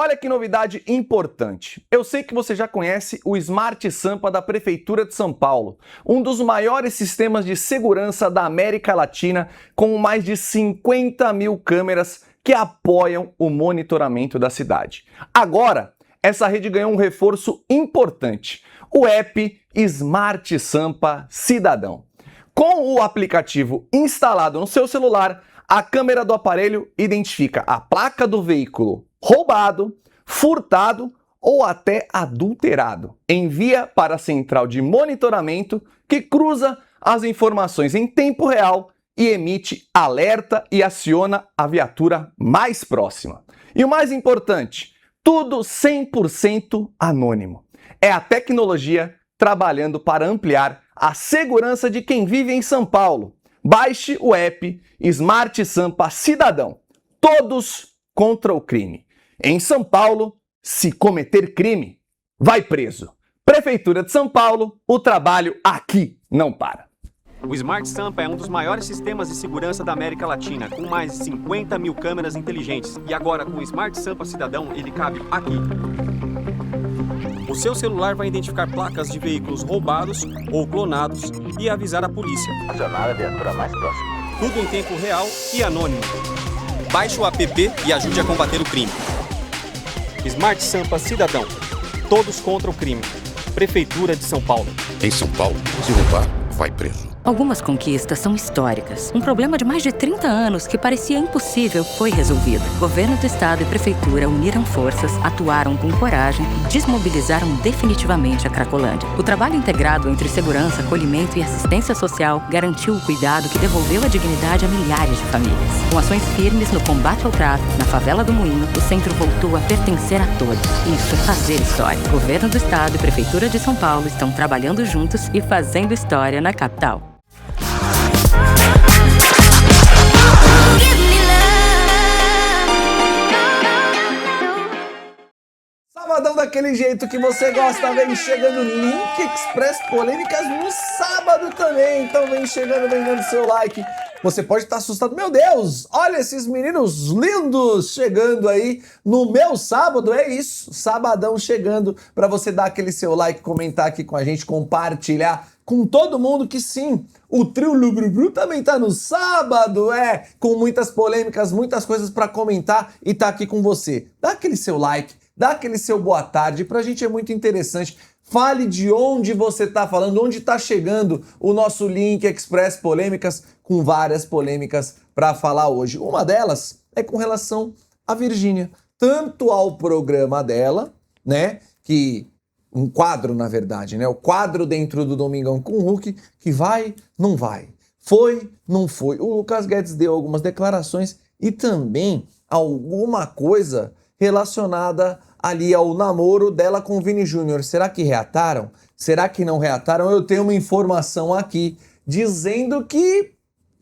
Olha que novidade importante. Eu sei que você já conhece o Smart Sampa da Prefeitura de São Paulo, um dos maiores sistemas de segurança da América Latina, com mais de 50 mil câmeras que apoiam o monitoramento da cidade. Agora, essa rede ganhou um reforço importante, o app Smart Sampa Cidadão. Com o aplicativo instalado no seu celular, a câmera do aparelho identifica a placa do veículo roubado, furtado ou até adulterado. Envia para a central de monitoramento, que cruza as informações em tempo real e emite alerta e aciona a viatura mais próxima. E o mais importante, tudo 100% anônimo. É a tecnologia trabalhando para ampliar a segurança de quem vive em São Paulo. Baixe o app Smart Sampa Cidadão. Todos contra o crime. Em São Paulo, se cometer crime, vai preso. Prefeitura de São Paulo, o trabalho aqui não para. O Smart Sampa é um dos maiores sistemas de segurança da América Latina, com mais de 50 mil câmeras inteligentes. E agora, com o Smart Sampa Cidadão, ele cabe aqui. O seu celular vai identificar placas de veículos roubados ou clonados e avisar a polícia. Acionar a viatura mais próxima. Tudo em tempo real e anônimo. Baixe o app e ajude a combater o crime. Smart Sampa Cidadão. Todos contra o crime. Prefeitura de São Paulo. Em São Paulo, se roubar, vai preso. Algumas conquistas são históricas. Um problema de mais de 30 anos que parecia impossível foi resolvido. Governo do Estado e Prefeitura uniram forças, atuaram com coragem e desmobilizaram definitivamente a Cracolândia. O trabalho integrado entre segurança, acolhimento e assistência social garantiu o cuidado que devolveu a dignidade a milhares de famílias. Com ações firmes no combate ao tráfico, na favela do Moinho, o centro voltou a pertencer a todos. Isso é fazer história. Governo do Estado e Prefeitura de São Paulo estão trabalhando juntos e fazendo história na capital. Sabadão daquele jeito que você gosta, vem chegando Link Express Polêmicas no sábado também, então vem chegando, vem dando seu like. Você pode estar assustado, meu Deus, olha esses meninos lindos chegando aí no meu sábado, é isso, sabadão chegando para você dar aquele seu like, comentar aqui com a gente, compartilhar com todo mundo que sim, o trio Lubrubru também tá no sábado, com muitas polêmicas, muitas coisas para comentar e tá aqui com você. Dá aquele seu like, dá aquele seu boa tarde, pra gente é muito interessante. Fale de onde você tá falando, onde tá chegando o nosso Link Express Polêmicas, com várias polêmicas para falar hoje. Uma delas é com relação à Virgínia, tanto ao programa dela, né, que um quadro, na verdade, né, o quadro dentro do Domingão com o Hulk, que vai, não vai, foi, não foi. O Lucas Guedes deu algumas declarações e também alguma coisa relacionada ali ao namoro dela com o Vini Júnior. Será que reataram? Será que não reataram? Eu tenho uma informação aqui dizendo que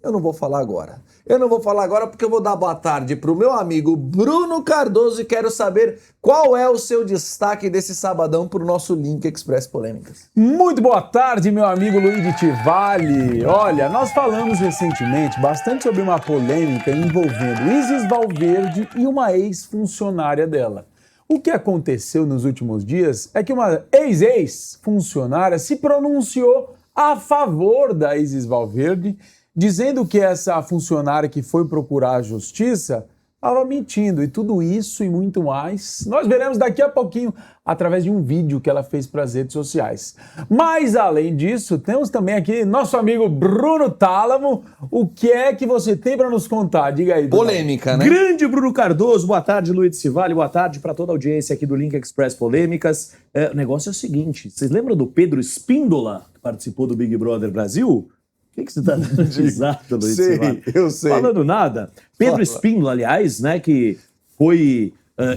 eu não vou falar agora. Eu não vou falar agora porque eu vou dar boa tarde pro meu amigo Bruno Cardoso e quero saber qual é o seu destaque desse sabadão pro nosso Link Express Polêmicas. Muito boa tarde, meu amigo Luigi Tivali. Olha, nós falamos recentemente bastante sobre uma polêmica envolvendo Isis Valverde e uma ex-funcionária dela. O que aconteceu nos últimos dias é que uma ex-funcionária se pronunciou a favor da Isis Valverde, dizendo que essa funcionária que foi procurar a justiça estava mentindo. E tudo isso e muito mais nós veremos daqui a pouquinho através de um vídeo que ela fez para as redes sociais. Mas além disso, temos também aqui nosso amigo Bruno Tálamo. O que é que você tem para nos contar? Diga aí, Bruno. Polêmica, né? Grande Bruno Cardoso, boa tarde, Luiz Tivali, boa tarde para toda a audiência aqui do Link Express Polêmicas. O negócio é o seguinte, vocês lembram do Pedro Espíndola, que participou do Big Brother Brasil? O que você está dando de risada, Luiz Tivali? Eu sei. Falando nada. Pedro Espíndola, aliás, né, que foi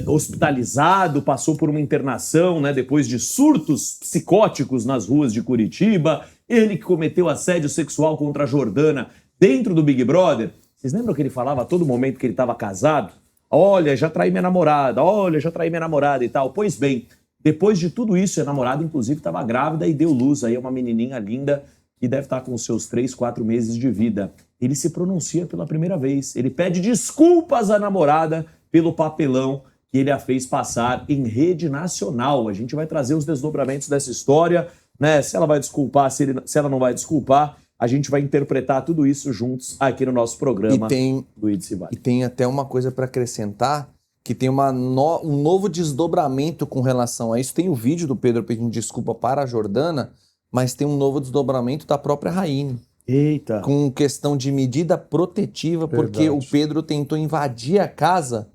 hospitalizado, passou por uma internação, né, depois de surtos psicóticos nas ruas de Curitiba. Ele que cometeu assédio sexual contra a Jordana dentro do Big Brother. Vocês lembram que ele falava a todo momento que ele estava casado? Olha, já traí minha namorada, olha, já traí minha namorada e tal. Pois bem, depois de tudo isso, a namorada, inclusive, estava grávida e deu luz aí a uma menininha linda que deve estar com os seus 3, 4 meses de vida. Ele se pronuncia pela primeira vez. Ele pede desculpas à namorada pelo papelão que ele a fez passar em rede nacional. A gente vai trazer os desdobramentos dessa história, né? Se ela vai desculpar, se ela não vai desculpar, a gente vai interpretar tudo isso juntos aqui no nosso programa do Índice Vale. E tem até uma coisa para acrescentar, que tem um novo desdobramento com relação a isso. Tem o vídeo do Pedro pedindo desculpa para a Jordana, mas tem um novo desdobramento da própria Raine. Eita! Com questão de medida protetiva, porque o Pedro tentou invadir a casa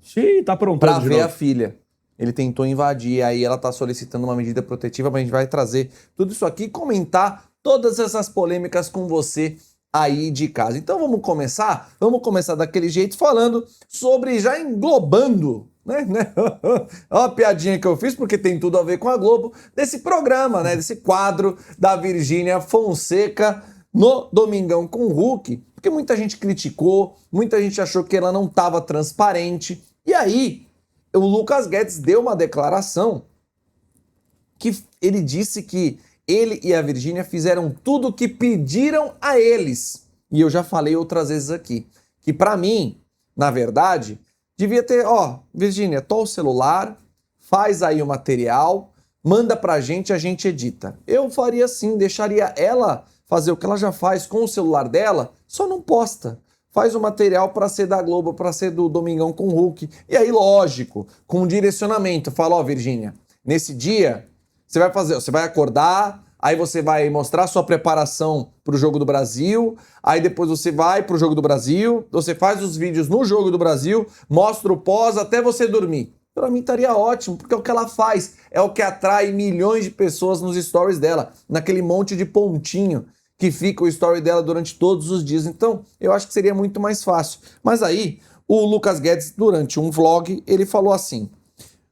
tá para ver a filha. Ele tentou invadir, aí ela tá solicitando uma medida protetiva, mas a gente vai trazer tudo isso aqui e comentar todas essas polêmicas com você aí de casa. Então vamos começar daquele jeito falando sobre, já englobando, né? Olha a piadinha que eu fiz, porque tem tudo a ver com a Globo, desse programa, né? Desse quadro da Virgínia Fonseca no Domingão com o Hulk, porque muita gente criticou, muita gente achou que ela não estava transparente, e aí o Lucas Guedes deu uma declaração que ele disse que ele e a Virgínia fizeram tudo o que pediram a eles. E eu já falei outras vezes aqui, que pra mim, na verdade, devia ter, Virgínia, toma o celular, faz aí o material, manda pra gente, a gente edita. Eu faria assim, deixaria ela fazer o que ela já faz com o celular dela, só não posta. Faz o material para ser da Globo, para ser do Domingão com o Hulk. E aí, lógico, com um direcionamento. Fala, Virgínia, nesse dia, você vai acordar, aí você vai mostrar sua preparação para o Jogo do Brasil, aí depois você vai para o Jogo do Brasil, você faz os vídeos no Jogo do Brasil, mostra o pós até você dormir. Para mim estaria ótimo, porque é o que ela faz, é o que atrai milhões de pessoas nos stories dela, naquele monte de pontinho que fica o story dela durante todos os dias. Então, eu acho que seria muito mais fácil. Mas aí, o Lucas Guedes, durante um vlog, ele falou assim: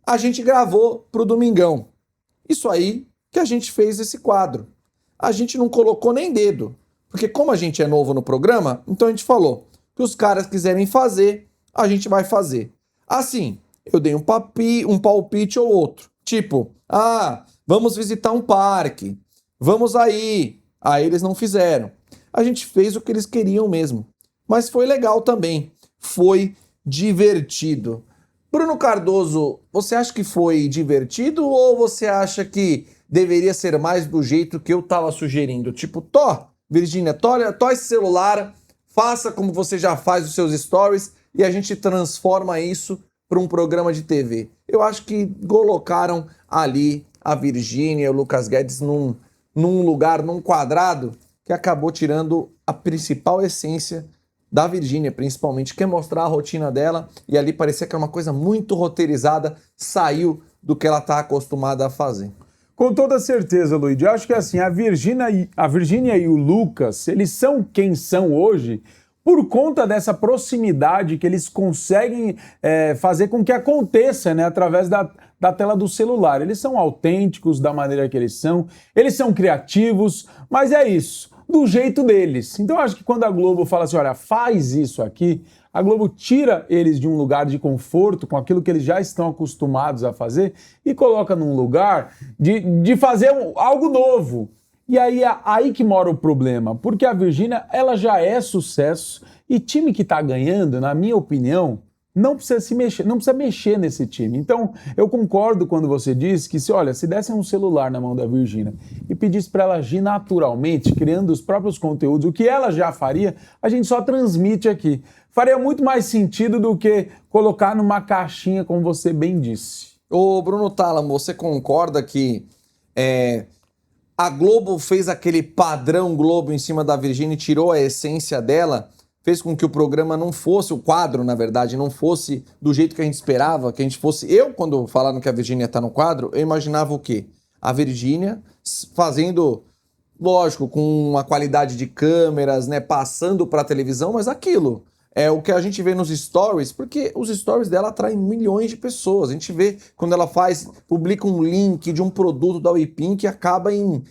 a gente gravou pro Domingão. Isso aí que a gente fez esse quadro. A gente não colocou nem dedo. Porque como a gente é novo no programa, então a gente falou que os caras quiserem fazer, a gente vai fazer. Assim, eu dei um palpite ou outro. Tipo, vamos visitar um parque. Vamos aí. Aí eles não fizeram. A gente fez o que eles queriam mesmo. Mas foi legal também. Foi divertido. Bruno Cardoso, você acha que foi divertido ou você acha que deveria ser mais do jeito que eu tava sugerindo? Tipo, Virgínia, tó esse celular, faça como você já faz os seus stories e a gente transforma isso para um programa de TV. Eu acho que colocaram ali a Virgínia e o Lucas Guedes num lugar, num quadrado, que acabou tirando a principal essência da Virgínia, principalmente, que é mostrar a rotina dela, e ali parecia que era uma coisa muito roteirizada, saiu do que ela está acostumada a fazer. Com toda certeza, Luigi. Eu acho que assim, a Virgínia e o Lucas, eles são quem são hoje por conta dessa proximidade que eles conseguem fazer com que aconteça, né, através da tela do celular. Eles são autênticos da maneira que eles são criativos, mas é isso, do jeito deles. Então eu acho que quando a Globo fala assim, olha, faz isso aqui, a Globo tira eles de um lugar de conforto com aquilo que eles já estão acostumados a fazer e coloca num lugar de fazer algo novo. E aí que mora o problema, porque a Virgínia, ela já é sucesso e time que tá ganhando, na minha opinião, não precisa mexer nesse time. Então, eu concordo quando você diz que se dessem um celular na mão da Virgínia e pedisse para ela agir naturalmente, criando os próprios conteúdos, o que ela já faria, a gente só transmite aqui. Faria muito mais sentido do que colocar numa caixinha, como você bem disse. Ô, Bruno Tálamo, você concorda que a Globo fez aquele padrão Globo em cima da Virgínia e tirou a essência dela, fez com que o programa não fosse, o quadro, na verdade, não fosse do jeito que a gente esperava, que a gente fosse... Eu, quando falaram que a Virgínia tá no quadro, eu imaginava o quê? A Virgínia fazendo, lógico, com uma qualidade de câmeras, né, passando pra televisão, mas aquilo é o que a gente vê nos stories, porque os stories dela atraem milhões de pessoas. A gente vê quando ela publica um link de um produto da Weepin que acaba em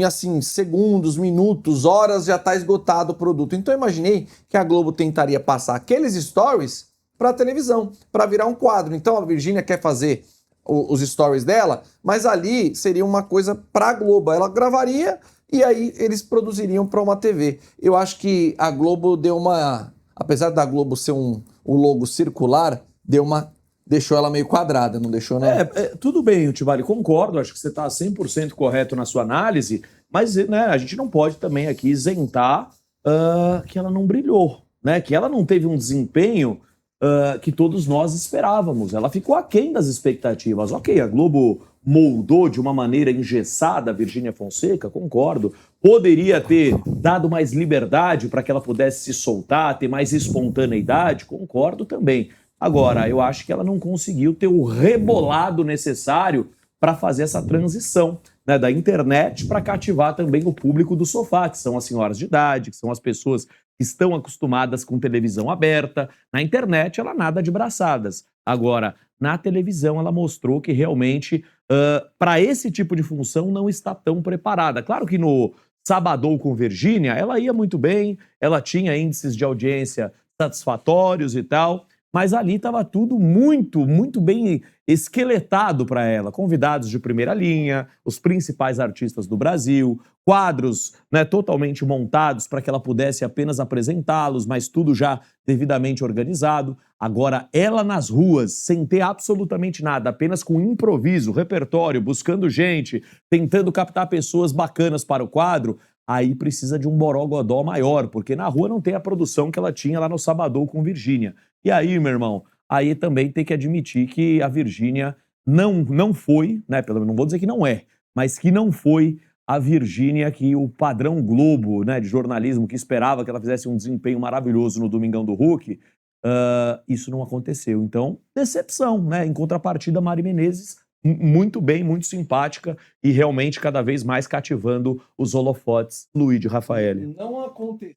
assim, segundos, minutos, horas, já está esgotado o produto. Então eu imaginei que a Globo tentaria passar aqueles stories para a televisão, para virar um quadro. Então a Virgínia quer fazer os stories dela, mas ali seria uma coisa para a Globo. Ela gravaria e aí eles produziriam para uma TV. Eu acho que a Globo deu uma... Apesar da Globo ser o logo circular, deu uma deixou ela meio quadrada, não deixou, não? Tudo bem, Tivali, concordo, acho que você está 100% correto na sua análise, mas né, a gente não pode também aqui isentar que ela não brilhou, né? Que ela não teve um desempenho que todos nós esperávamos. Ela ficou aquém das expectativas. Ok, a Globo moldou de uma maneira engessada a Virgínia Fonseca, concordo. Poderia ter dado mais liberdade para que ela pudesse se soltar, ter mais espontaneidade, concordo também. Agora, eu acho que ela não conseguiu ter o rebolado necessário para fazer essa transição, né, da internet para cativar também o público do sofá, que são as senhoras de idade, que são as pessoas que estão acostumadas com televisão aberta. Na internet, ela nada de braçadas. Agora, na televisão, ela mostrou que realmente, para esse tipo de função, não está tão preparada. Claro que no Sabadão com Virgínia, ela ia muito bem, ela tinha índices de audiência satisfatórios e tal, mas ali estava tudo muito, muito bem esqueletado para ela. Convidados de primeira linha, os principais artistas do Brasil, quadros, né, totalmente montados para que ela pudesse apenas apresentá-los, mas tudo já devidamente organizado. Agora, ela nas ruas, sem ter absolutamente nada, apenas com improviso, repertório, buscando gente, tentando captar pessoas bacanas para o quadro, aí precisa de um borogodó maior, porque na rua não tem a produção que ela tinha lá no Sabadão com Virgínia. E aí, meu irmão, aí também tem que admitir que a Virgínia não foi, né, não vou dizer que não é, mas que não foi a Virgínia que o padrão Globo, né, de jornalismo, que esperava que ela fizesse um desempenho maravilhoso no Domingão do Hulk, isso não aconteceu. Então, decepção, né? Em contrapartida, Mari Menezes, muito bem, muito simpática e realmente cada vez mais cativando os holofotes Luigi Rafaeli. Não aconteceu.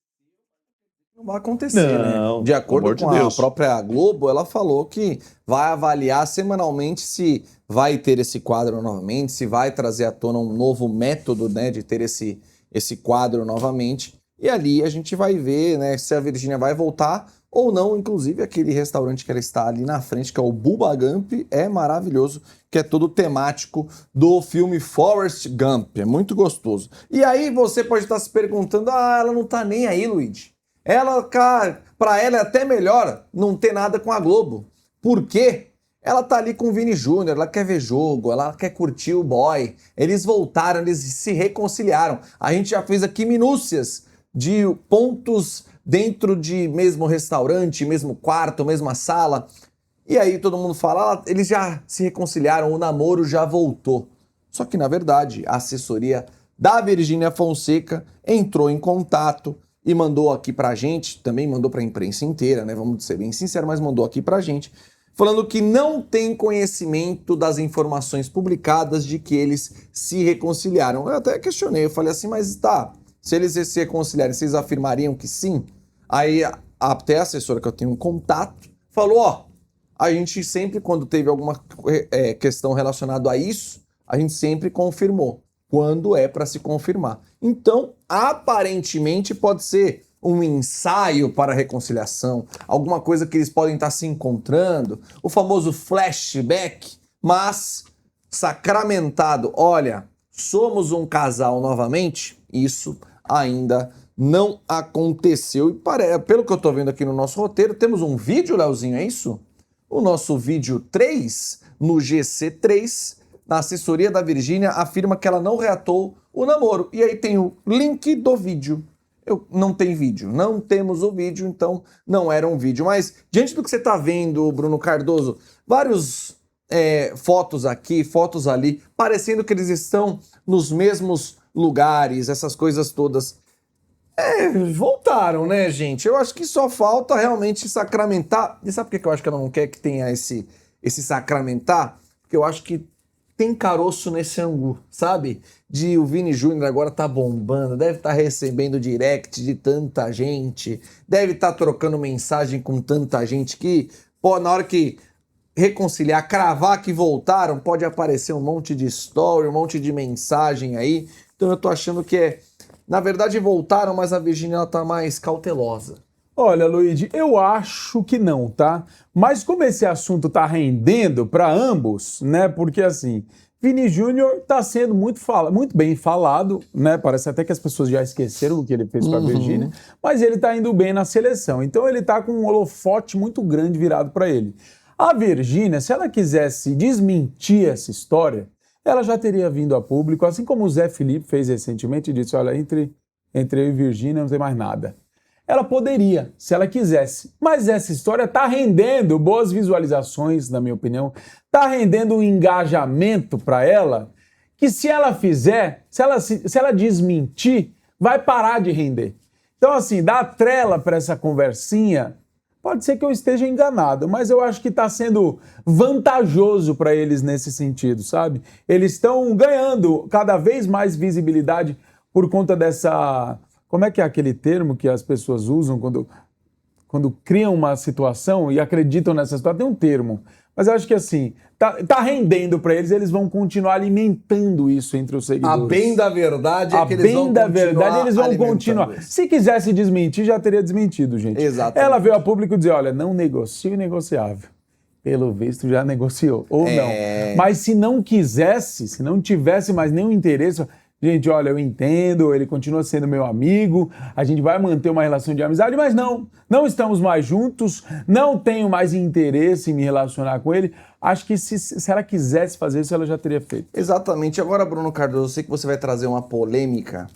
Não vai acontecer, não, né? De acordo com a Deus. própria Globo, ela falou que vai avaliar semanalmente se vai ter esse quadro novamente, se vai trazer à tona um novo método, né, de ter esse quadro novamente. E ali a gente vai ver, né, se a Virgínia vai voltar ou não. Inclusive aquele restaurante que ela está ali na frente, que é o Bubba Gump, é maravilhoso, que é todo temático do filme Forrest Gump. É muito gostoso. E aí você pode estar se perguntando, ela não tá nem aí, Luigi. Ela, cara, pra ela é até melhor não ter nada com a Globo. Por quê? Ela tá ali com o Vini Júnior, ela quer ver jogo, ela quer curtir o boy. Eles voltaram, eles se reconciliaram. A gente já fez aqui minúcias de pontos dentro de mesmo restaurante, mesmo quarto, mesma sala. E aí todo mundo fala, eles já se reconciliaram, o namoro já voltou. Só que, na verdade, a assessoria da Virgínia Fonseca entrou em contato e mandou aqui pra gente, também mandou pra imprensa inteira, né? Vamos ser bem sinceros, mas mandou aqui pra gente, falando que não tem conhecimento das informações publicadas de que eles se reconciliaram. Eu até questionei, eu falei assim, mas tá, se eles se reconciliarem, vocês afirmariam que sim? Aí até a assessora que eu tenho um contato falou, a gente sempre, quando teve alguma questão relacionada a isso, a gente sempre confirmou quando é para se confirmar. Então, aparentemente, pode ser um ensaio para a reconciliação, alguma coisa que eles podem estar se encontrando, o famoso flashback, mas sacramentado, olha, somos um casal novamente, isso ainda não aconteceu. E pelo que eu tô vendo aqui no nosso roteiro, temos um vídeo, Leozinho, é isso? O nosso vídeo 3, no GC3, na assessoria da Virgínia, afirma que ela não reatou o namoro. E aí tem o link do vídeo. Não tem vídeo, não temos o vídeo, então não era um vídeo. Mas, diante do que você tá vendo, Bruno Cardoso, vários fotos aqui, fotos ali, parecendo que eles estão nos mesmos lugares, essas coisas todas. Voltaram, né, gente? Eu acho que só falta realmente sacramentar. E sabe por que eu acho que ela não quer que tenha esse sacramentar? Porque eu acho que tem caroço nesse angu, sabe? O Vini Júnior agora tá bombando, deve estar recebendo direct de tanta gente, deve estar trocando mensagem com tanta gente que, na hora que reconciliar, cravar que voltaram, pode aparecer um monte de story, um monte de mensagem aí. Então eu tô achando que na verdade voltaram, mas a Virgínia ela tá mais cautelosa. Olha, Luigi, eu acho que não, tá? Mas como esse assunto tá rendendo para ambos, né? Porque assim, Vini Júnior tá sendo muito bem falado, né? Parece até que as pessoas já esqueceram o que ele fez com a Virgínia, mas ele tá indo bem na seleção. Então ele tá com um holofote muito grande virado para ele. A Virgínia, se ela quisesse desmentir essa história, ela já teria vindo a público, assim como o Zé Felipe fez recentemente e disse, olha, entre eu e Virgínia não tem mais nada. Ela poderia, se ela quisesse, mas essa história está rendendo boas visualizações, na minha opinião, está rendendo um engajamento para ela, que se ela fizer, se ela desmentir, vai parar de render. Então, assim, dar trela para essa conversinha, pode ser que eu esteja enganado, mas eu acho que está sendo vantajoso para eles nesse sentido, sabe? Eles estão ganhando cada vez mais visibilidade por conta dessa... Como é que é aquele termo que as pessoas usam quando criam uma situação e acreditam nessa situação? Tem um termo, mas eu acho que assim, tá rendendo para eles, eles vão continuar alimentando isso entre os seguidores. A bem da verdade é que eles vão continuar. Se quisesse desmentir, já teria desmentido, gente. Exatamente. Ela veio a público dizer, olha, não negocio inegociável. Pelo visto já negociou, ou não. Mas se não quisesse, se não tivesse mais nenhum interesse... Gente, olha, eu entendo, ele continua sendo meu amigo, a gente vai manter uma relação de amizade, mas não estamos mais juntos, não tenho mais interesse em me relacionar com ele. Acho que se ela quisesse fazer isso, ela já teria feito. Exatamente. Agora, Bruno Cardoso, eu sei que você vai trazer uma polêmica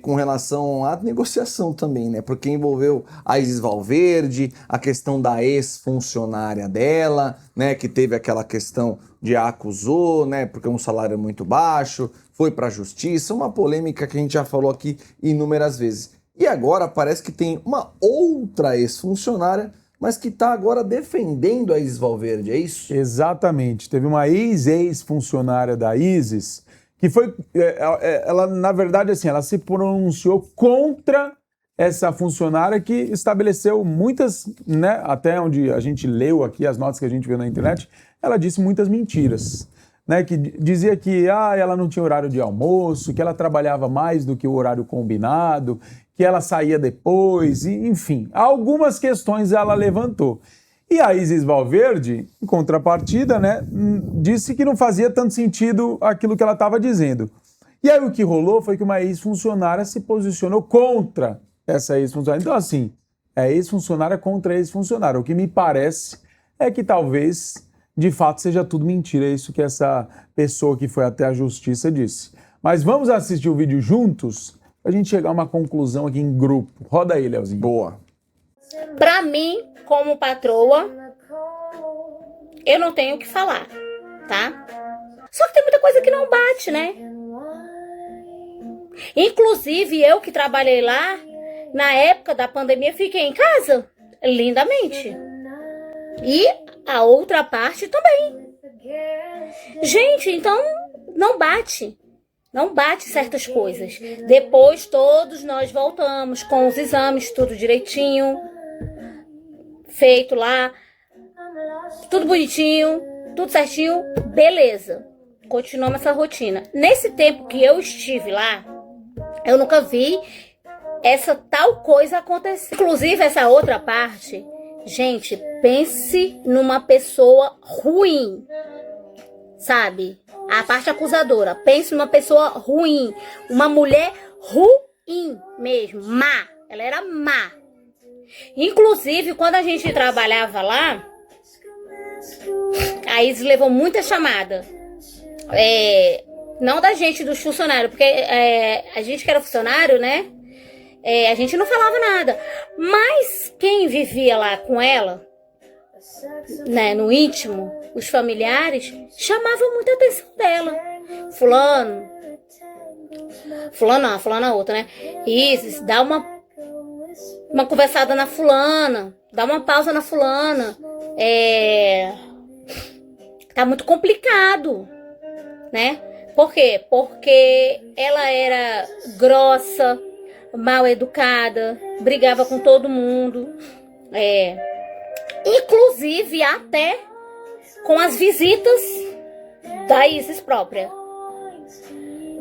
com relação à negociação também, né? Porque envolveu a Isis Valverde, a questão da ex-funcionária dela, né? Que teve aquela questão de acusou, né? Porque um salário muito baixo, foi para a justiça, uma polêmica que a gente já falou aqui inúmeras vezes. E agora parece que tem uma outra ex-funcionária, mas que está agora defendendo a Isis Valverde, é isso? Exatamente. Teve uma ex-funcionária da Isis que foi, ela na verdade assim, ela se pronunciou contra essa funcionária que estabeleceu muitas, né, até onde a gente leu aqui, as notas que a gente viu na internet, ela disse muitas mentiras, né, que dizia que ela não tinha horário de almoço, que ela trabalhava mais do que o horário combinado, que ela saía depois, e, enfim, algumas questões ela levantou. E a Isis Valverde, em contrapartida, né, disse que não fazia tanto sentido aquilo que ela estava dizendo. E aí o que rolou foi que uma ex-funcionária se posicionou contra essa ex-funcionária. Então, assim, é ex-funcionária contra ex-funcionária. O que me parece é que talvez, de fato, seja tudo mentira. É isso que essa pessoa que foi até a justiça disse. Mas vamos assistir o vídeo juntos pra gente chegar a uma conclusão aqui em grupo. Roda aí, Leozinho. Boa. Pra mim, como patroa, eu não tenho o que falar, tá? Só que tem muita coisa que não bate, né? Inclusive, eu que trabalhei lá, na época da pandemia, fiquei em casa, lindamente. E a outra parte também. Gente, então, não bate. Não bate certas coisas. Depois, todos nós voltamos com os exames, tudo direitinho. Feito lá, tudo bonitinho, tudo certinho, beleza. Continuamos essa rotina. Nesse tempo que eu estive lá, eu nunca vi essa tal coisa acontecer. Inclusive, essa outra parte, gente, pense numa pessoa ruim, sabe? A parte acusadora, pense numa pessoa ruim, uma mulher ruim mesmo, má. Ela era má. Inclusive, quando a gente trabalhava lá, a Isis levou muita chamada. Não da gente, dos funcionários, porque a gente que era funcionário, né? A gente não falava nada. Mas quem vivia lá com ela, né, no íntimo, os familiares, chamavam muita atenção dela. Fulana outra, né? Isis, dá uma conversada na fulana, dá uma pausa na fulana. Tá muito complicado, né? Por quê? Porque ela era grossa, mal educada, brigava com todo mundo. Inclusive até com as visitas da Isis própria.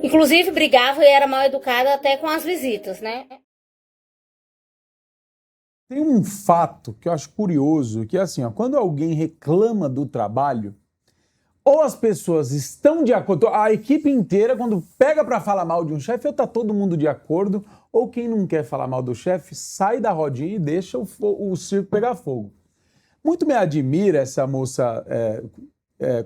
Inclusive brigava e era mal educada até com as visitas, né? Tem um fato que eu acho curioso, que é assim, ó, quando alguém reclama do trabalho, ou as pessoas estão de acordo, a equipe inteira, quando pega para falar mal de um chefe, ou tá todo mundo de acordo, ou quem não quer falar mal do chefe, sai da rodinha e deixa o circo pegar fogo. Muito me admira essa moça,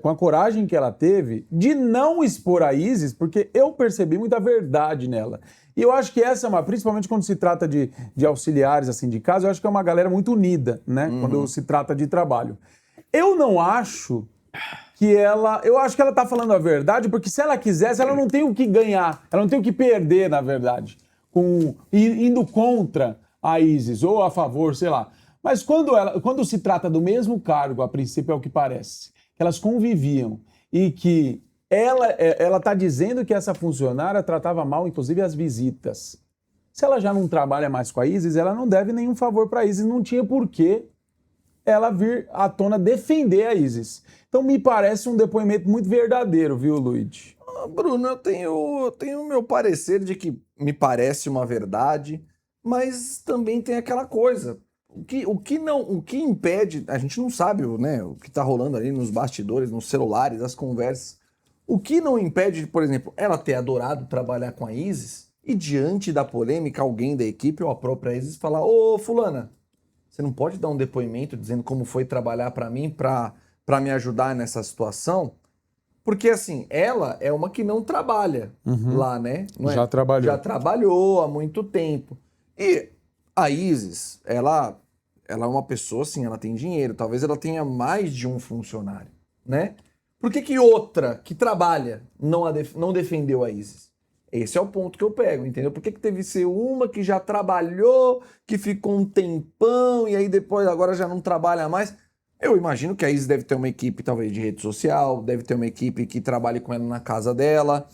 com a coragem que ela teve, de não expor a Isis, porque eu percebi muita verdade nela. E eu acho que essa é uma, principalmente quando se trata de auxiliares assim, de casa, eu acho que é uma galera muito unida, né? Quando se trata de trabalho. Eu não acho que ela... Eu acho que ela tá falando a verdade, porque se ela quisesse, ela não tem o que ganhar, ela não tem o que perder, na verdade, indo contra a Isis, ou a favor, sei lá. Mas quando se trata do mesmo cargo, a princípio é o que parece, que elas conviviam e que ela tá dizendo que essa funcionária tratava mal, inclusive, as visitas. Se ela já não trabalha mais com a Isis, ela não deve nenhum favor para a Isis, não tinha porquê ela vir à tona defender a Isis. Então me parece um depoimento muito verdadeiro, viu, Luigi? Bruno, eu tenho o meu parecer de que me parece uma verdade, mas também tem aquela coisa. O que impede, a gente não sabe, né, o que está rolando ali nos bastidores, nos celulares, as conversas. O que não impede, por exemplo, ela ter adorado trabalhar com a Isis e diante da polêmica, alguém da equipe ou a própria Isis falar: ô fulana, você não pode dar um depoimento dizendo como foi trabalhar para mim, para me ajudar nessa situação? Porque assim, ela é uma que não trabalha lá, né? Não é? Já trabalhou. Já trabalhou há muito tempo. E a Isis, ela é uma pessoa, assim, ela tem dinheiro. Talvez ela tenha mais de um funcionário, né? Por que outra que trabalha não defendeu a Isis? Esse é o ponto que eu pego, entendeu? Por que teve que ser uma que já trabalhou, que ficou um tempão e aí depois agora já não trabalha mais? Eu imagino que a Isis deve ter uma equipe, talvez, de rede social, deve ter uma equipe que trabalhe com ela na casa dela.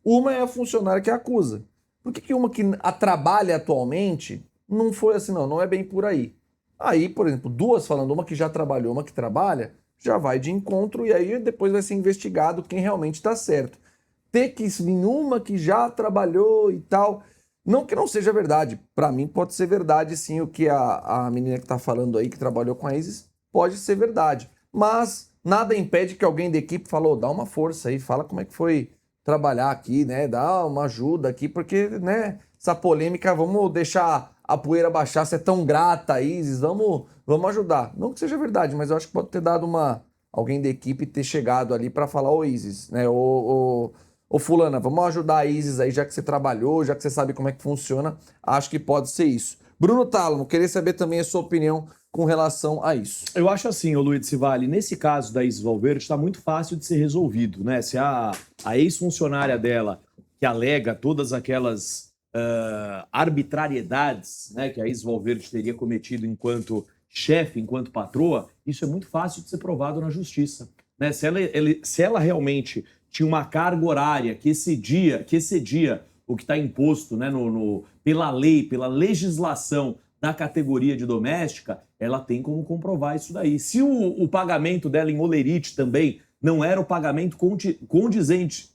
Uma é a funcionária que acusa. Por que uma que a trabalha atualmente não foi assim, não é bem por aí? Aí, por exemplo, duas falando, uma que já trabalhou, uma que trabalha, já vai de encontro e aí depois vai ser investigado quem realmente está certo. Ter que vir uma que já trabalhou e tal, não que não seja verdade. Para mim pode ser verdade sim o que a menina que está falando aí, que trabalhou com a Isis, pode ser verdade. Mas nada impede que alguém da equipe falou, dá uma força aí, fala como é que foi trabalhar aqui, né? Dá uma ajuda aqui, porque, né, essa polêmica, vamos deixar a poeira baixar, você é tão grata, Isis, vamos ajudar. Não que seja verdade, mas eu acho que pode ter dado alguém da equipe ter chegado ali para falar, ô Isis, né? Ô fulana, vamos ajudar a Isis aí, já que você trabalhou, já que você sabe como é que funciona, acho que pode ser isso. Bruno Tálamo, queria saber também a sua opinião com relação a isso. Eu acho assim, ô Luiz Civali, nesse caso da Isis Valverde está muito fácil de ser resolvido, né? Se a ex-funcionária dela, que alega todas aquelas arbitrariedades, né, que a Isis Valverde teria cometido enquanto chefe, enquanto patroa, isso é muito fácil de ser provado na justiça, né? Se ela realmente tinha uma carga horária que excedia o que está imposto, né, pela lei, pela legislação da categoria de doméstica, ela tem como comprovar isso daí. Se o pagamento dela em holerite também não era o pagamento condizente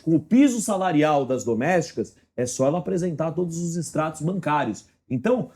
com o piso salarial das domésticas, é só ela apresentar todos os extratos bancários. Então,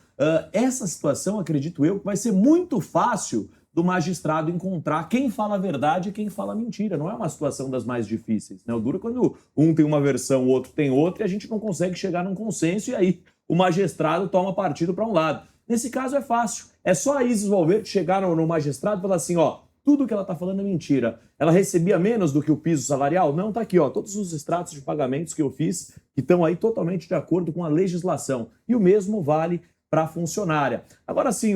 essa situação, acredito eu, que vai ser muito fácil do magistrado encontrar quem fala a verdade e quem fala a mentira. Não é uma situação das mais difíceis, né? O duro é quando um tem uma versão, o outro tem outra, e a gente não consegue chegar num consenso, e aí o magistrado toma partido para um lado. Nesse caso é fácil. É só a Isis Valverde chegar no magistrado e falar assim, ó, tudo que ela está falando é mentira. Ela recebia menos do que o piso salarial? Não, tá aqui, ó, todos os extratos de pagamentos que eu fiz que estão aí totalmente de acordo com a legislação. E o mesmo vale para a funcionária. Agora sim,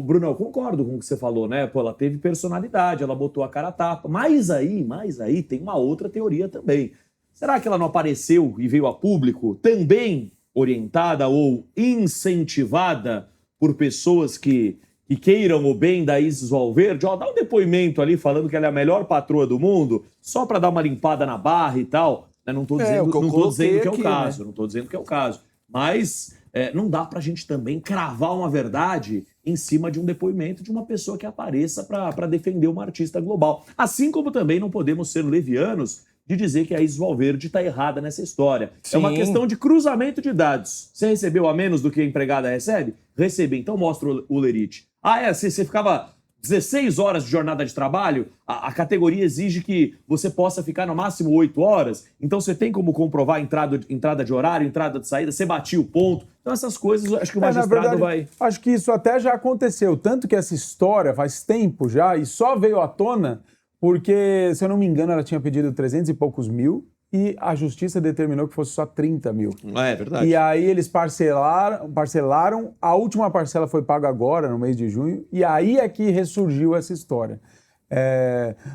Bruno, eu concordo com o que você falou, né? Pô, ela teve personalidade, ela botou a cara a tapa. Mas aí tem uma outra teoria também. Será que ela não apareceu e veio a público também orientada ou incentivada por pessoas que queiram o bem da Isis Valverde? Ó, dá um depoimento ali falando que ela é a melhor patroa do mundo, só para dar uma limpada na barra e tal. Né? Não estou dizendo que é o caso, né? Não estou dizendo que é o caso. Mas não dá para a gente também cravar uma verdade em cima de um depoimento de uma pessoa que apareça para defender uma artista global. Assim como também não podemos ser levianos de dizer que a Isis Valverde está errada nessa história. Sim. É uma questão de cruzamento de dados. Você recebeu a menos do que a empregada recebe? Recebi, então mostra o lerite. Você ficava 16 horas de jornada de trabalho, a categoria exige que você possa ficar no máximo 8 horas. Então você tem como comprovar entrada de horário, entrada de saída, você batia o ponto. Então essas coisas, acho que o magistrado vai... Acho que isso até já aconteceu. Tanto que essa história faz tempo já e só veio à tona porque, se eu não me engano, ela tinha pedido 300 e poucos mil e a justiça determinou que fosse só 30 mil. É verdade. E aí eles parcelaram, a última parcela foi paga agora, no mês de junho, e aí é que ressurgiu essa história.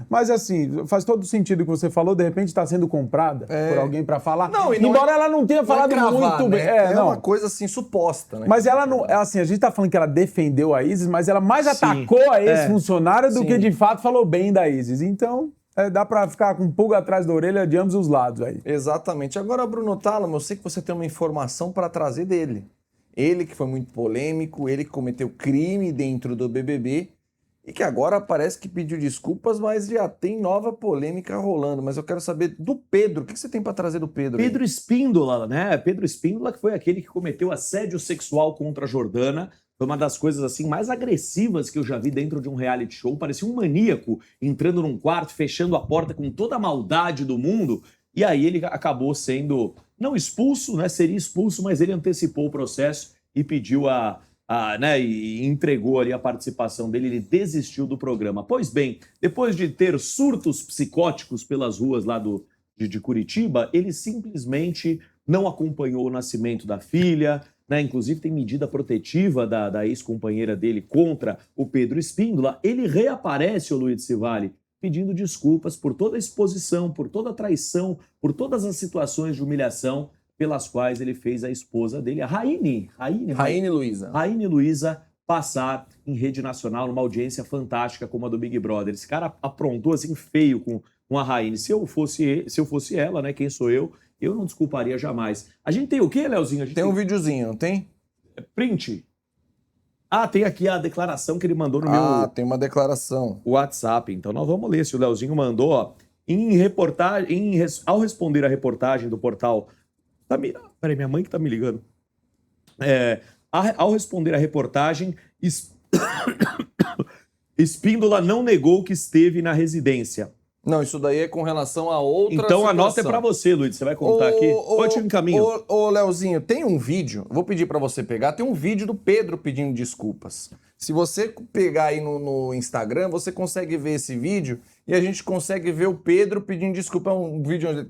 Mas assim, faz todo sentido o que você falou, de repente está sendo comprada por alguém para falar. Não, embora ela não tenha falado muito bem. É uma coisa assim, suposta, né? Mas ela não. Assim, a gente tá falando que ela defendeu a Isis, mas ela mais atacou a ex-funcionária do que de fato falou bem da Isis. Então, dá pra ficar com pulga atrás da orelha de ambos os lados aí. Exatamente. Agora, Bruno Tálamo, eu sei que você tem uma informação para trazer dele. Ele que foi muito polêmico, ele que cometeu crime dentro do BBB e que agora parece que pediu desculpas, mas já tem nova polêmica rolando. Mas eu quero saber do Pedro. O que você tem para trazer do Pedro? Pedro Espíndola, né? Pedro Espíndola, que foi aquele que cometeu assédio sexual contra a Jordana. Foi uma das coisas assim mais agressivas que eu já vi dentro de um reality show. Parecia um maníaco entrando num quarto, fechando a porta com toda a maldade do mundo. E aí ele acabou sendo, não expulso, né? Seria expulso, mas ele antecipou o processo e pediu né, e entregou ali a participação dele, ele desistiu do programa. Pois bem, depois de ter surtos psicóticos pelas ruas lá de Curitiba, ele simplesmente não acompanhou o nascimento da filha, né? Inclusive tem medida protetiva da ex-companheira dele contra o Pedro Espíndola. Ele reaparece, o Luiz Civali, pedindo desculpas por toda a exposição, por toda a traição, por todas as situações de humilhação pelas quais ele fez a esposa dele, a Raine Luiza, passar em rede nacional numa audiência fantástica como a do Big Brother. Esse cara aprontou assim feio com a Raine. Se eu fosse ela, né, quem sou eu não desculparia jamais. A gente tem o quê, Leozinho? Tem um videozinho, não tem? Print. Tem aqui a declaração que ele mandou no meu... tem uma declaração. WhatsApp. Então nós vamos ler se o Leozinho mandou, ó. Ao responder a reportagem do portal... Peraí, minha mãe que tá me ligando. Ao responder a reportagem, Espíndola não negou que esteve na residência. Não, isso daí é com relação a outra Então situação. A nota é pra você, Luiz. Você vai contar aqui? Eu te encaminho. Ô, Leozinho, tem um vídeo, vou pedir pra você pegar, tem um vídeo do Pedro pedindo desculpas. Se você pegar aí no Instagram, você consegue ver esse vídeo e a gente consegue ver o Pedro pedindo desculpa. É um vídeo onde ele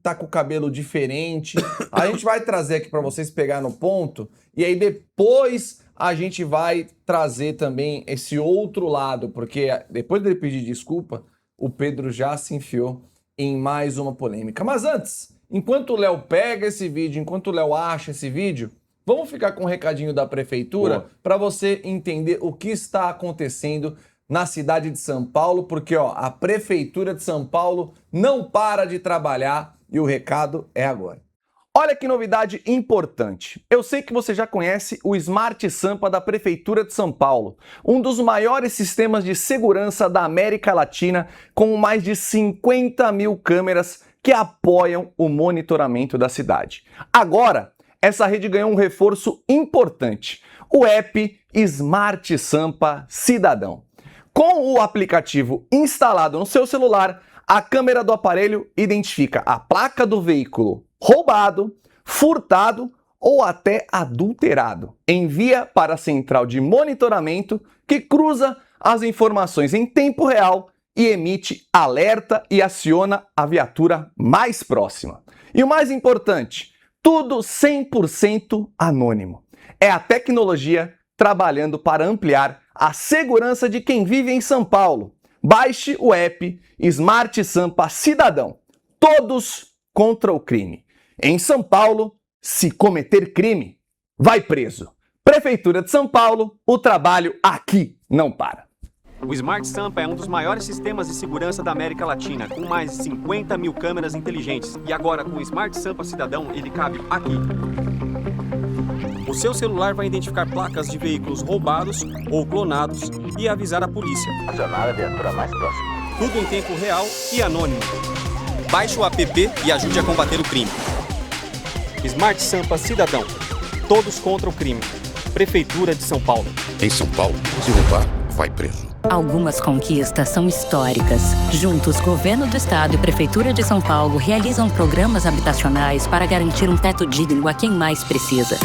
tá com o cabelo diferente. A gente vai trazer aqui pra vocês pegar no ponto e aí depois a gente vai trazer também esse outro lado, porque depois dele pedir desculpa, o Pedro já se enfiou em mais uma polêmica. Mas antes, enquanto o Léo pega esse vídeo, enquanto o Léo acha esse vídeo, vamos ficar com um recadinho da prefeitura para você entender o que está acontecendo na cidade de São Paulo, porque a prefeitura de São Paulo não para de trabalhar e o recado é agora. Olha que novidade importante. Eu sei que você já conhece o Smart Sampa da Prefeitura de São Paulo, um dos maiores sistemas de segurança da América Latina, com mais de 50 mil câmeras que apoiam o monitoramento da cidade. Agora, essa rede ganhou um reforço importante, o app Smart Sampa Cidadão. Com o aplicativo instalado no seu celular, a câmera do aparelho identifica a placa do veículo roubado, furtado ou até adulterado. Envia para a central de monitoramento que cruza as informações em tempo real e emite alerta e aciona a viatura mais próxima. E o mais importante, tudo 100% anônimo. É a tecnologia trabalhando para ampliar a segurança de quem vive em São Paulo. Baixe o app Smart Sampa Cidadão. Todos contra o crime. Em São Paulo, se cometer crime, vai preso. Prefeitura de São Paulo, o trabalho aqui não para. O Smart Sampa é um dos maiores sistemas de segurança da América Latina, com mais de 50 mil câmeras inteligentes. E agora, com o Smart Sampa Cidadão, ele cabe aqui. O seu celular vai identificar placas de veículos roubados ou clonados e avisar a polícia. Acionar a viatura mais próxima. Tudo em tempo real e anônimo. Baixe o app e ajude a combater o crime. Smart Sampa Cidadão. Todos contra o crime. Prefeitura de São Paulo. Em São Paulo, se roubar, vai preso. Algumas conquistas são históricas. Juntos, Governo do Estado e Prefeitura de São Paulo realizam programas habitacionais para garantir um teto digno a quem mais precisa.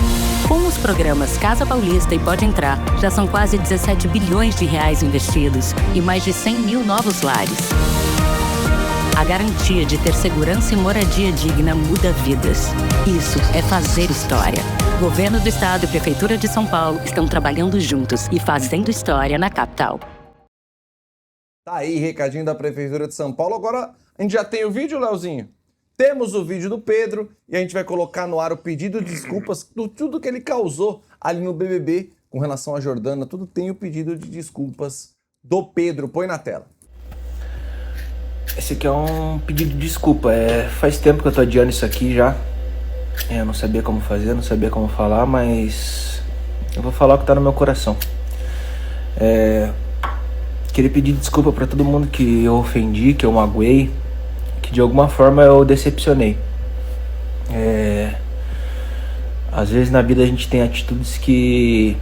Com os programas Casa Paulista e Pode Entrar, já são quase 17 bilhões de reais investidos e mais de 100 mil novos lares. A garantia de ter segurança e moradia digna muda vidas. Isso é fazer história. Governo do Estado e Prefeitura de São Paulo estão trabalhando juntos e fazendo história na capital. Tá aí, recadinho da Prefeitura de São Paulo. Agora a gente já tem o vídeo, Leozinho? Temos o vídeo do Pedro e a gente vai colocar no ar o pedido de desculpas por tudo que ele causou ali no BBB com relação à Jordana. Tudo tem o pedido de desculpas do Pedro. Põe na tela. Esse aqui é um pedido de desculpa. Faz tempo que eu tô adiando isso aqui já. Eu não sabia como fazer, não sabia como falar, mas eu vou falar o que tá no meu coração. Queria pedir desculpa pra todo mundo que eu ofendi, que eu magoei, que de alguma forma eu decepcionei. Às vezes na vida a gente tem atitudes que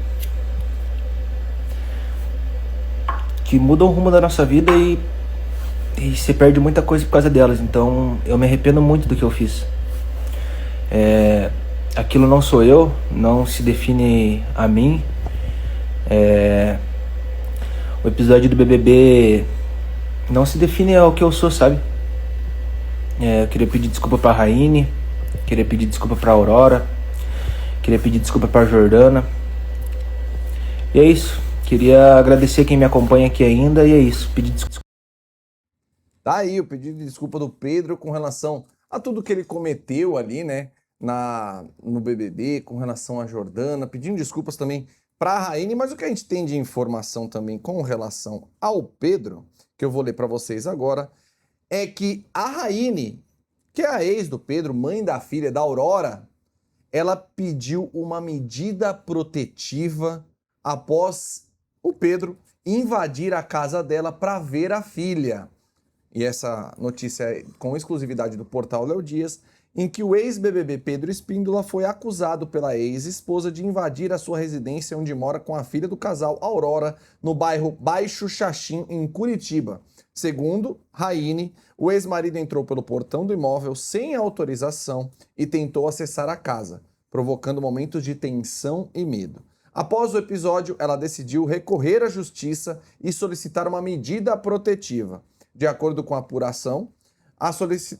mudam o rumo da nossa vida e você perde muita coisa por causa delas. Então eu me arrependo muito do que eu fiz. Aquilo não sou eu, não se define a mim. O episódio do BBB não se define ao que eu sou, sabe? Eu queria pedir desculpa pra Raine, queria pedir desculpa pra Aurora, queria pedir desculpa pra Jordana. E é isso. Queria agradecer quem me acompanha aqui ainda, e é isso. Pedir desculpa. Tá aí o pedido de desculpa do Pedro com relação a tudo que ele cometeu ali, né? No BBB, com relação à Jordana, pedindo desculpas também para a Raine, mas o que a gente tem de informação também com relação ao Pedro, que eu vou ler para vocês agora, é que a Raine, que é a ex do Pedro, mãe da filha da Aurora, ela pediu uma medida protetiva após o Pedro invadir a casa dela para ver a filha. E essa notícia é com exclusividade do portal Léo Dias, em que o ex-BBB Pedro Espíndola foi acusado pela ex-esposa de invadir a sua residência onde mora com a filha do casal Aurora, no bairro Baixo Xaxim, em Curitiba. Segundo Raine, o ex-marido entrou pelo portão do imóvel sem autorização e tentou acessar a casa, provocando momentos de tensão e medo. Após o episódio, ela decidiu recorrer à justiça e solicitar uma medida protetiva. De acordo com a apuração,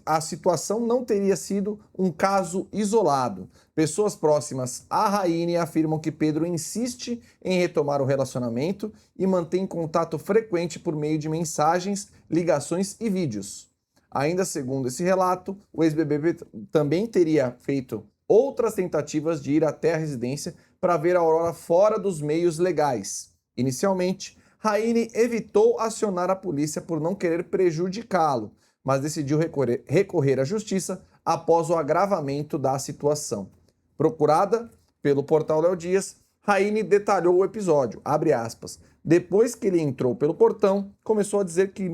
a situação não teria sido um caso isolado. Pessoas próximas a Raine afirmam que Pedro insiste em retomar o relacionamento e mantém contato frequente por meio de mensagens, ligações e vídeos. Ainda segundo esse relato, o ex-BBB também teria feito outras tentativas de ir até a residência para ver a Aurora fora dos meios legais. Inicialmente, Raine evitou acionar a polícia por não querer prejudicá-lo, mas decidiu recorrer à justiça após o agravamento da situação. Procurada pelo portal Léo Dias, Raine detalhou o episódio, abre aspas. Depois que ele entrou pelo portão, começou a dizer que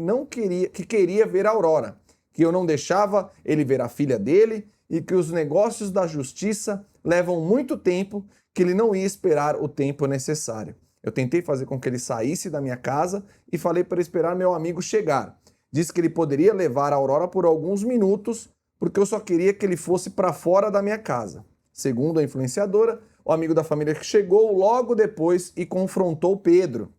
queria ver a Aurora, que eu não deixava ele ver a filha dele e que os negócios da justiça levam muito tempo, que ele não ia esperar o tempo necessário. Eu tentei fazer com que ele saísse da minha casa e falei para esperar meu amigo chegar. Disse que ele poderia levar a Aurora por alguns minutos, porque eu só queria que ele fosse para fora da minha casa. Segundo a influenciadora, o amigo da família chegou logo depois e confrontou Pedro,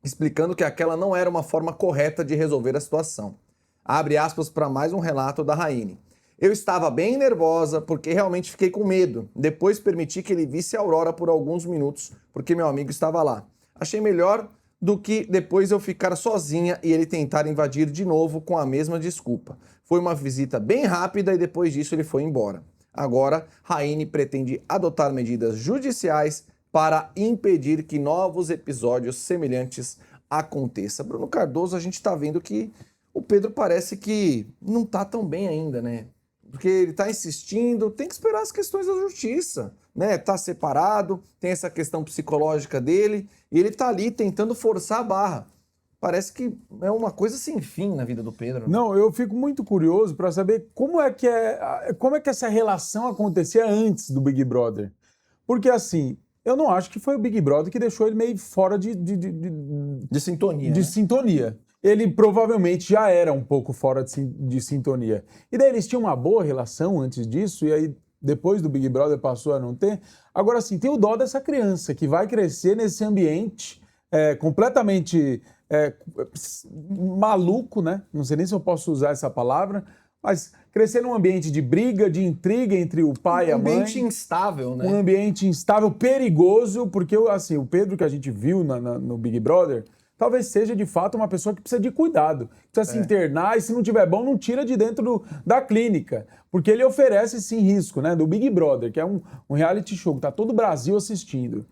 explicando que aquela não era uma forma correta de resolver a situação. Abre aspas para mais um relato da Raine. Eu estava bem nervosa porque realmente fiquei com medo. Depois permiti que ele visse a Aurora por alguns minutos, porque meu amigo estava lá. Achei melhor do que depois eu ficar sozinha e ele tentar invadir de novo com a mesma desculpa. Foi uma visita bem rápida e depois disso ele foi embora. Agora, Raine pretende adotar medidas judiciais para impedir que novos episódios semelhantes aconteçam. Bruno Cardoso, a gente está vendo que o Pedro parece que não está tão bem ainda, né? Porque ele está insistindo, tem que esperar as questões da justiça, né? Tá separado, tem essa questão psicológica dele, e ele tá ali tentando forçar a barra. Parece que é uma coisa sem fim na vida do Pedro. Não, eu fico muito curioso para saber como é que essa relação acontecia antes do Big Brother. Porque assim, eu não acho que foi o Big Brother que deixou ele meio fora de sintonia. De né? sintonia. Ele provavelmente já era um pouco fora de sintonia. E daí eles tinham uma boa relação antes disso, e aí depois do Big Brother passou a não ter. Agora, assim, tem o dó dessa criança que vai crescer nesse ambiente completamente maluco, né? Não sei nem se eu posso usar essa palavra, mas crescer num ambiente de briga, de intriga entre o pai e a mãe. Um ambiente instável, né? Um ambiente instável, perigoso, porque assim, o Pedro que a gente viu no Big Brother, talvez seja de fato uma pessoa que precisa de cuidado, precisa se internar e se não tiver bom, não tira de dentro da clínica, porque ele oferece sim risco, né? Do Big Brother, que é um reality show que tá todo o Brasil assistindo.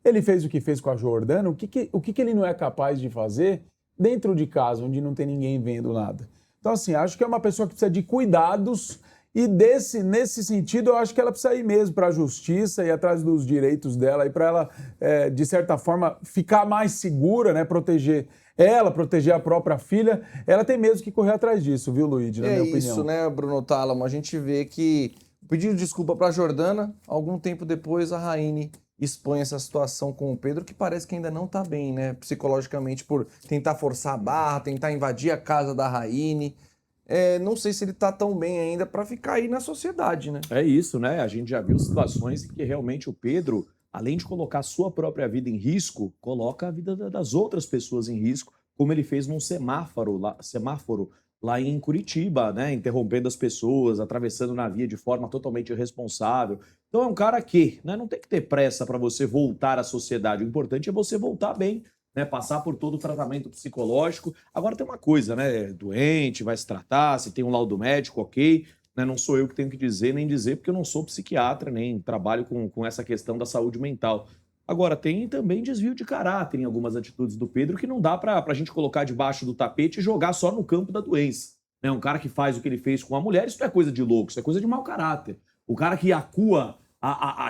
Ele fez o que fez com a Jordana, o que ele não é capaz de fazer dentro de casa, onde não tem ninguém vendo nada. Então, assim, acho que é uma pessoa que precisa de cuidados e nesse sentido, eu acho que ela precisa ir mesmo para a justiça e atrás dos direitos dela e para ela, de certa forma, ficar mais segura, né? Proteger ela, proteger a própria filha. Ela tem mesmo que correr atrás disso, viu, Luigi, na minha opinião. É isso, né, Bruno Tálamo? A gente vê que pedindo desculpa para a Jordana, algum tempo depois a Raine expõe essa situação com o Pedro, que parece que ainda não tá bem, né? Psicologicamente, por tentar forçar a barra, tentar invadir a casa da Raine. Não sei se ele tá tão bem ainda para ficar aí na sociedade, né? É isso, né? A gente já viu situações em que realmente o Pedro, além de colocar a sua própria vida em risco, coloca a vida das outras pessoas em risco, como ele fez num semáforo lá em Curitiba, né? Interrompendo as pessoas, atravessando na via de forma totalmente irresponsável. Então é um cara que, né, não tem que ter pressa para você voltar à sociedade. O importante é você voltar bem, né? Passar por todo o tratamento psicológico. Agora tem uma coisa, né? Doente, vai se tratar, se tem um laudo médico, ok. Né? Não sou eu que tenho que dizer, nem dizer, porque eu não sou psiquiatra, nem trabalho com essa questão da saúde mental. Agora, tem também desvio de caráter em algumas atitudes do Pedro que não dá pra gente colocar debaixo do tapete e jogar só no campo da doença. Né? Um cara que faz o que ele fez com a mulher, isso não é coisa de louco, isso é coisa de mau caráter. O cara que acua a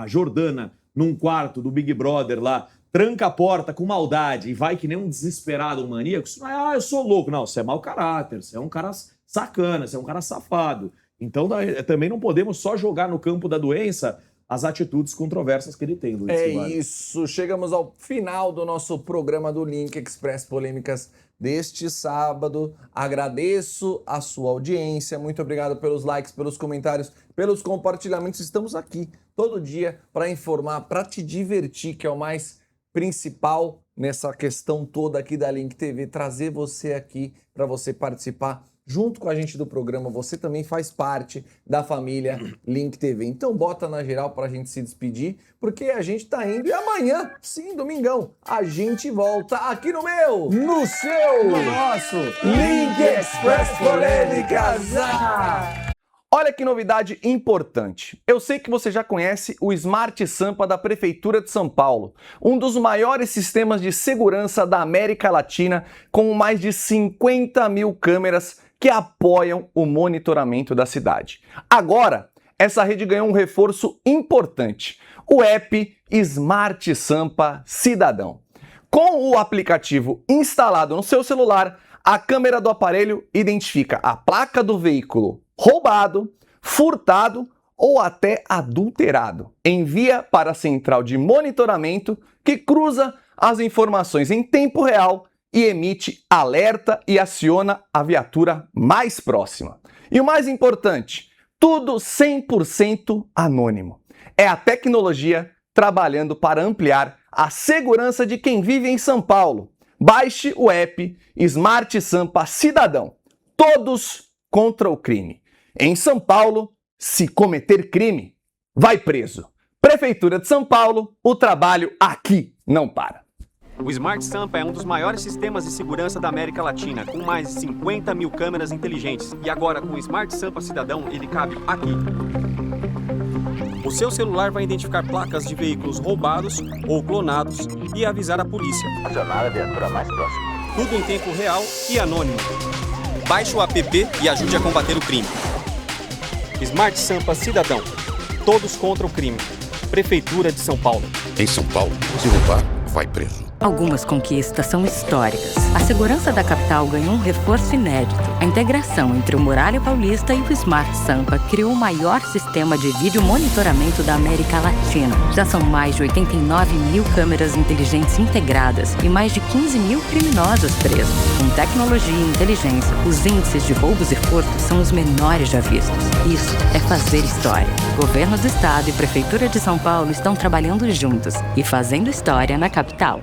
Jordana num quarto do Big Brother lá, tranca a porta com maldade e vai que nem um desesperado, um maníaco, isso não é, eu sou louco. Não, você é mau caráter, você é um cara sacana, você é um cara safado. Então, também não podemos só jogar no campo da doença as atitudes controversas que ele tem, Luiz. Isso, chegamos ao final do nosso programa do Link Express Polêmicas deste sábado. Agradeço a sua audiência, muito obrigado pelos likes, pelos comentários, pelos compartilhamentos. Estamos aqui todo dia para informar, para te divertir, que é o mais principal nessa questão toda aqui da Link TV, trazer você aqui para você participar junto com a gente do programa. Você também faz parte da família Link TV. Então bota na geral pra gente se despedir, porque a gente tá indo e amanhã, sim, domingão, a gente volta aqui no meu, no seu, no nosso Link Express Polêmicas. Olha que novidade importante. Eu sei que você já conhece o Smart Sampa da Prefeitura de São Paulo, um dos maiores sistemas de segurança da América Latina, com mais de 50 mil câmeras que apoiam o monitoramento da cidade. Agora, essa rede ganhou um reforço importante, o app Smart Sampa Cidadão. Com o aplicativo instalado no seu celular, a câmera do aparelho identifica a placa do veículo roubado, furtado ou até adulterado. Envia para a central de monitoramento, que cruza as informações em tempo real e emite alerta e aciona a viatura mais próxima. E o mais importante, tudo 100% anônimo. É a tecnologia trabalhando para ampliar a segurança de quem vive em São Paulo. Baixe o app Smart Sampa Cidadão. Todos contra o crime. Em São Paulo, se cometer crime, vai preso. Prefeitura de São Paulo, o trabalho aqui não para. O Smart Sampa é um dos maiores sistemas de segurança da América Latina, com mais de 50 mil câmeras inteligentes. E agora, com o Smart Sampa Cidadão, ele cabe aqui. O seu celular vai identificar placas de veículos roubados ou clonados e avisar a polícia. Acionar a viatura mais próxima. Tudo em tempo real e anônimo. Baixe o app e ajude a combater o crime. Smart Sampa Cidadão. Todos contra o crime. Prefeitura de São Paulo. Em São Paulo, se roubar, vai preso. Algumas conquistas são históricas. A segurança da capital ganhou um reforço inédito. A A integração entre o Muralha Paulista e o Smart Sampa criou o maior sistema de vídeo monitoramento da América Latina. Já são mais de 89 mil câmeras inteligentes integradas e mais de 15 mil criminosos presos. Com tecnologia e inteligência, os índices de roubos e furtos são os menores já vistos. Isso é fazer história. Governo do Estado e Prefeitura de São Paulo estão trabalhando juntos e fazendo história na capital.